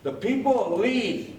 The people of Leith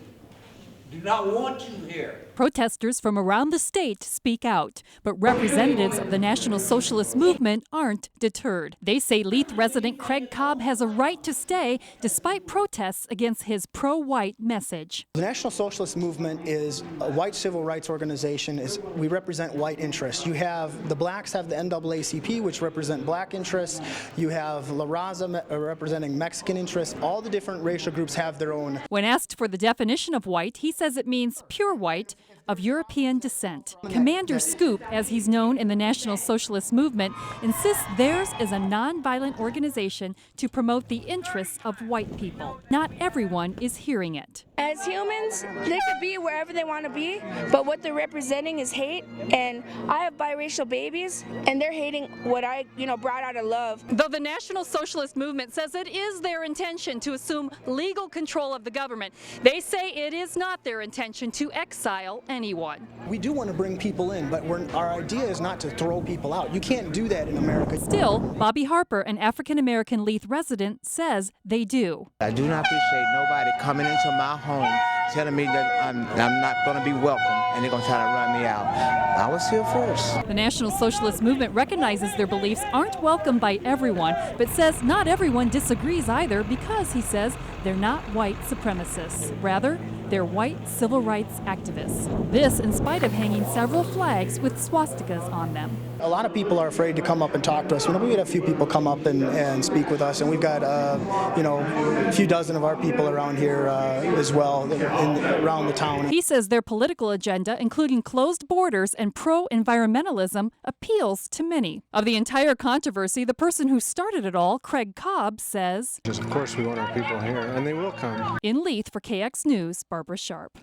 do not want you here. Protesters from around the state speak out, but representatives of the National Socialist Movement aren't deterred. They say Leith resident Craig Cobb has a right to stay despite protests against his pro-white message. The National Socialist Movement is a white civil rights organization. We represent white interests. You have the blacks have the NAACP, which represent black interests. You have Raza representing Mexican interests. All the different racial groups have their own. When asked for the definition of white, he says it means pure white of European descent. Commander Schoep, as he's known in the National Socialist Movement, insists theirs is a nonviolent organization to promote the interests of white people. Not everyone is hearing it. As humans, they could be wherever they want to be, but what they're representing is hate, and I have biracial babies, and they're hating what I, brought out of love. Though the National Socialist Movement says it is their intention to assume legal control of the government, they say it is not their intention to exile anyone. We do want to bring people in, but our idea is not to throw people out. You can't do that in America. Still, Bobby Harper, an African-American Leith resident, says they do. I do not appreciate nobody coming into my home telling me that I'm not going to be welcome and they're going to try to run me out. I was here first. The National Socialist Movement recognizes their beliefs aren't welcomed by everyone, but says not everyone disagrees either because, he says, they're not white supremacists. Rather, they're white civil rights activists. This in spite of hanging several flags with swastikas on them. A lot of people are afraid to come up and talk to us. We had a few people come up and speak with us, and we've got a few dozen of our people around here as well around the town. He says their political agenda, including closed borders and pro-environmentalism, appeals to many. Of the entire controversy, the person who started it all, Craig Cobb, says, Of course we want our people here, and they will come. In Leith for KX News, Barbara Sharp.